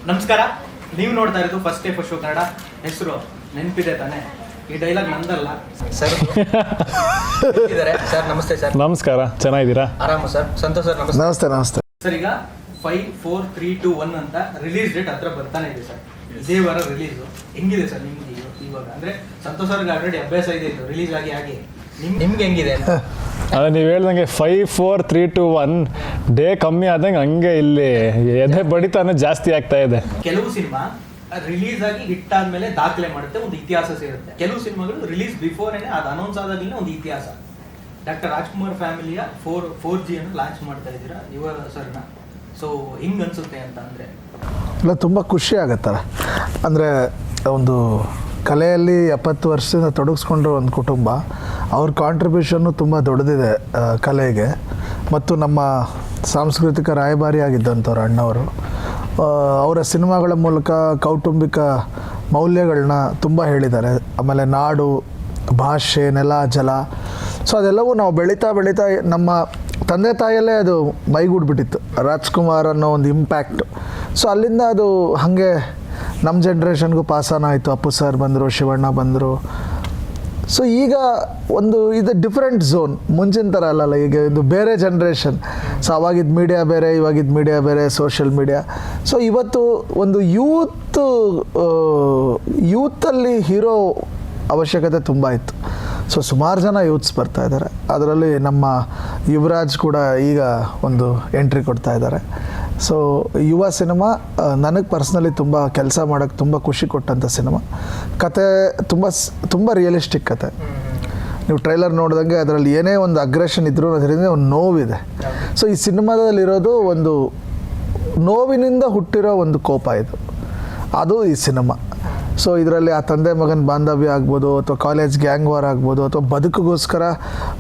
ನಮಸ್ಕಾರ, ನೀವು ನೋಡ್ತಾ ಇರೋದು first day first show Kannada. ಹೆಸರು ನೆನಪಿದೆ ತಾನೆ? ಈ ಡೈಲಾಗ್ ನಂದಲ್ಲ ಸರ್. ಇದ್ದಾರೆ ಸರ್. ನಮಸ್ತೆ ಸರ್. ನಮಸ್ಕಾರ, ಚೆನ್ನಾಗಿದ್ದೀರಾ? ಆರಾಮ ಸರ್. ಸಂತೋಷ್ ಸರ್ ನಮಸ್ತೆ. ನಮಸ್ತೆ ನಮಸ್ತೆ ಸರ್, ಈಗ 5, 4, 3, 2, 1 ಅಂತ ರಿಲೀಸ್ ಡೇಟ್ ಹತ್ರ ಬರ್ತಾನೆ ಇದೆ ಸರ್. ಇದೇ ವಾರ ರಿಲೀಸ್. ಹೆಂಗಿದೆ ಸರ್ ನಿಮ್ಗೆ ಇವಾಗ? ಅಂದ್ರೆ ಸಂತೋಷ್ ಅವ್ರಿಗೆ ಆಲ್ರೆಡಿ ಅಭ್ಯಾಸ ಇದೆ ಇದು ರಿಲೀಸ್ ಆಗಿ ನಿಮ್ಗೆ ಹೆಂಗಿದೆ ಅಂತ? ಅದೇ ನೀವು ಹೇಳ್ದಂಗೆ 5, 4, 3, 2, 1 ಡೇ ಕಮ್ಮಿ ಆದಂಗೆ ಹಂಗೆ ಇಲ್ಲಿ ಎದೆ ಬಡಿತಾನೆ ಜಾಸ್ತಿ ಆಗ್ತಾ ಇದೆ. ಕೆಲವು ಸಿನಿಮಾ ರಿಲೀಸ್ ಆಗಿ ಹಿಟ್ ಆದ್ಮೇಲೆ ದಾಖಲೆ ಮಾಡುತ್ತೆ, ಒಂದು ಇತಿಹಾಸ ಸೇರುತ್ತೆ. ಕೆಲವು ಸಿನಿಮಾಗಳು ರಿಲೀಸ್ ಬಿಫೋರೇನೆ ಅದು ಅನೌನ್ಸ್ ಆದಾಗಲೇ ಒಂದು ಇತಿಹಾಸ. ಡಾಕ್ಟರ್ ರಾಜ್ಕುಮಾರ್ ಫ್ಯಾಮಿಲಿಯ 4G ಅನ್ನು ಲಾಂಚ್ ಮಾಡ್ತಾ ಇದ್ದೀರಾ ಯುವ ಸರ್ನ. ಸೊ ಹಿಂಗೆ ಅನ್ಸುತ್ತೆ ಅಂತ ಅಂದರೆ ಇಲ್ಲ, ತುಂಬ ಖುಷಿ ಆಗುತ್ತಲ್ಲ. ಅಂದರೆ ಒಂದು ಕಲೆಯಲ್ಲಿ 70 ವರ್ಷದಿಂದ ತೊಡಗಿಸ್ಕೊಂಡಿರೋ ಒಂದು ಕುಟುಂಬ, ಅವ್ರ ಕಾಂಟ್ರಿಬ್ಯೂಷನ್ನು ತುಂಬ ದೊಡ್ಡದಿದೆ ಕಲೆಗೆ. ಮತ್ತು ನಮ್ಮ ಸಾಂಸ್ಕೃತಿಕ ರಾಯಭಾರಿಯಾಗಿದ್ದಂಥವ್ರು ಅಣ್ಣವರು. ಅವರ ಸಿನಿಮಾಗಳ ಮೂಲಕ ಕೌಟುಂಬಿಕ ಮೌಲ್ಯಗಳನ್ನ ತುಂಬ ಹೇಳಿದ್ದಾರೆ. ಆಮೇಲೆ ನಾಡು, ಭಾಷೆ, ನೆಲ, ಜಲ, ಸೊ ಅದೆಲ್ಲವೂ ನಾವು ಬೆಳೀತಾ ನಮ್ಮ ತಂದೆ ತಾಯಿಯಲ್ಲೇ ಅದು ಮೈಗೂಡ್ಬಿಟ್ಟಿತ್ತು ರಾಜ್ಕುಮಾರ್ ಅನ್ನೋ ಒಂದು ಇಂಪ್ಯಾಕ್ಟ್. ಸೊ ಅಲ್ಲಿಂದ ಅದು ಹಾಗೆ ನಮ್ಮ ಜನ್ರೇಷನ್ಗೂ ಪಾಸಾನ ಆಯಿತು. ಅಪ್ಪು ಸರ್ ಬಂದರು, ಶಿವಣ್ಣ ಬಂದರು. ಸೊ ಈಗ ಒಂದು ಇದು ಡಿಫ್ರೆಂಟ್ ಝೋನ್, ಮುಂಚಿನ ಥರ ಅಲ್ಲಲ್ಲ. ಈಗ ಇದು ಬೇರೆ ಜನ್ರೇಷನ್. ಸೊ ಅವಾಗಿದ್ದ ಮೀಡಿಯಾ ಬೇರೆ, ಇವಾಗಿದ್ದ ಮೀಡಿಯಾ ಬೇರೆ, ಸೋಷಿಯಲ್ ಮೀಡಿಯಾ. ಸೊ ಇವತ್ತು ಒಂದು ಯೂತಲ್ಲಿ ಹೀರೋ ಅವಶ್ಯಕತೆ ತುಂಬ ಇತ್ತು. ಸೊ ಸುಮಾರು ಜನ ಯೂತ್ಸ್ ಬರ್ತಾ ಇದ್ದಾರೆ. ಅದರಲ್ಲಿ ನಮ್ಮ ಯುವರಾಜ್ ಕೂಡ ಈಗ ಒಂದು ಎಂಟ್ರಿ ಕೊಡ್ತಾ ಇದ್ದಾರೆ. ಸೊ ಯುವ ಸಿನಿಮಾ ನನಗೆ ಪರ್ಸ್ನಲಿ ತುಂಬ ಕೆಲಸ ಮಾಡೋಕ್ಕೆ ತುಂಬ ಖುಷಿ ಕೊಟ್ಟಂಥ ಸಿನಿಮಾ. ಕತೆ ತುಂಬ ರಿಯಲಿಸ್ಟಿಕ್ ಕತೆ. ನೀವು ಟ್ರೈಲರ್ ನೋಡಿದಂಗೆ ಅದರಲ್ಲಿ ಏನೇ ಒಂದು ಅಗ್ರೆಷನ್ ಇದ್ದರೂ ಅದರಿಂದ ಒಂದು ನೋವಿದೆ. ಸೊ ಈ ಸಿನಿಮಾದಲ್ಲಿರೋದು ಒಂದು ನೋವಿನಿಂದ ಹುಟ್ಟಿರೋ ಒಂದು ಕೋಪ ಇದು, ಅದು ಈ ಸಿನಿಮಾ. ಸೊ ಇದರಲ್ಲಿ ಆ ತಂದೆ ಮಗನ ಬಾಂಧವ್ಯ ಆಗ್ಬೋದು, ಅಥವಾ ಕಾಲೇಜ್ ಗ್ಯಾಂಗ್ ವಾರ್ ಆಗ್ಬೋದು, ಅಥವಾ ಬದುಕಿಗೋಸ್ಕರ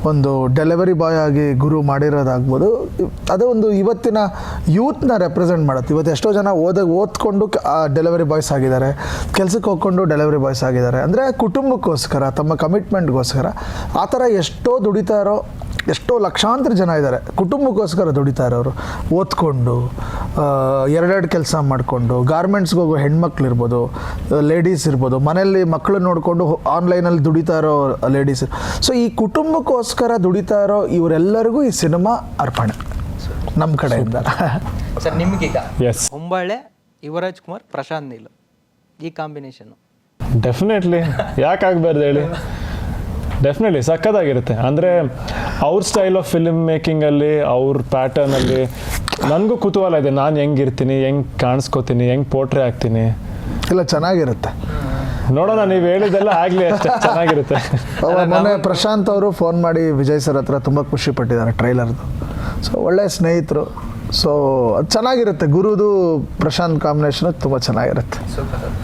ಒಂದು ಡೆಲಿವರಿ ಬಾಯ್ ಆಗಿ ಗುರು ಮಾಡಿರೋದಾಗ್ಬೋದು. ಅದು ಒಂದು ಇವತ್ತಿನ ಯೂತ್ನ ರೆಪ್ರೆಸೆಂಟ್ ಮಾಡುತ್ತೆ. ಇವತ್ತು ಎಷ್ಟೋ ಜನ ಓದ್ಕೊಂಡು ಡೆಲಿವರಿ ಬಾಯ್ಸ್ ಆಗಿದ್ದಾರೆ, ಕೆಲಸಕ್ಕೆ ಹೋಗ್ಕೊಂಡು ಡೆಲಿವರಿ ಬಾಯ್ಸ್ ಆಗಿದ್ದಾರೆ. ಅಂದರೆ ಕುಟುಂಬಕ್ಕೋಸ್ಕರ, ತಮ್ಮ ಕಮಿಟ್ಮೆಂಟ್ಗೋಸ್ಕರ ಆ ಥರ ಎಷ್ಟೋ ದುಡಿತಾ ಇರೋ ಎಷ್ಟೋ ಲಕ್ಷಾಂತರ ಜನ ಇದ್ದಾರೆ. ಕುಟುಂಬಕ್ಕೋಸ್ಕರ ದುಡಿತಾ ಇರೋರು, ಓದ್ಕೊಂಡು ಎರಡೆರಡು ಕೆಲಸ ಮಾಡಿಕೊಂಡು, ಗಾರ್ಮೆಂಟ್ಸ್ಗೆ ಹೋಗೋ ಹೆಣ್ಮಕ್ಳು ಇರ್ಬೋದು, ಲೇಡೀಸ್ ಇರ್ಬೋದು, ಮನೆಯಲ್ಲಿ ಮಕ್ಕಳು ನೋಡಿಕೊಂಡು ಆನ್ಲೈನಲ್ಲಿ ದುಡಿತಾ ಇರೋ ಲೇಡೀಸ್. ಸೊ ಈ ಕುಟುಂಬಕ್ಕೋಸ್ಕರ ದುಡಿತಾ ಇರೋ ಇವರೆಲ್ಲರಿಗೂ ಈ ಸಿನಿಮಾ ಅರ್ಪಣೆ ನಮ್ಮ ಕಡೆಯಿಂದ. ಸರ್, ನಿಮಗೀಗ ಎಸ್, ಹೊಂಬಾಳೆ, ಯುವರಾಜ್ ಕುಮಾರ್, ಪ್ರಶಾಂತ್ ನೀಲ್ ಈ ಕಾಂಬಿನೇಷನ್ನು ಡೆಫಿನೆಟ್ಲಿ ಯಾಕಾಗಬಾರ್ದು ಹೇಳಿ. ಡೆಫಿನೆಟ್ಲಿ ಸಖತ್ತಾಗಿರುತ್ತೆ. ಅಂದರೆ ಅವ್ರ ಸ್ಟೈಲ್ ಆಫ್ ಫಿಲ್ಮ್ ಮೇಕಿಂಗಲ್ಲಿ, ಅವ್ರ ಪ್ಯಾಟರ್ನಲ್ಲಿ ನನಗೂ ಕುತೂಹಲ ಇದೆ. ನಾನು ಹೆಂಗಿರ್ತೀನಿ, ಹೆಂಗೆ ಕಾಣಿಸ್ಕೋತೀನಿ, ಹೆಂಗೆ ಪೋಟ್ರೆ ಆಗ್ತೀನಿ. ಇಲ್ಲ, ಚೆನ್ನಾಗಿರುತ್ತೆ. ನೋಡೋಣ, ನೀವು ಹೇಳಿದ್ದೆಲ್ಲ ಆಗಲಿ ಅಷ್ಟೇ, ಚೆನ್ನಾಗಿರುತ್ತೆ. ಮೊನ್ನೆ ಪ್ರಶಾಂತ್ ಅವರು ಫೋನ್ ಮಾಡಿ ವಿಜಯ್ ಸರ್ ಹತ್ರ ತುಂಬ ಖುಷಿ ಪಟ್ಟಿದ್ದಾರೆ ಟ್ರೈಲರ್ದು. ಸೊ ಒಳ್ಳೆಯ ಸ್ನೇಹಿತರು. ಸೊ ಅದು ಚೆನ್ನಾಗಿರುತ್ತೆ. ಗುರುದು ಪ್ರಶಾಂತ್ ಕಾಂಬಿನೇಷನ್ ತುಂಬ ಚೆನ್ನಾಗಿರುತ್ತೆ. Super sir.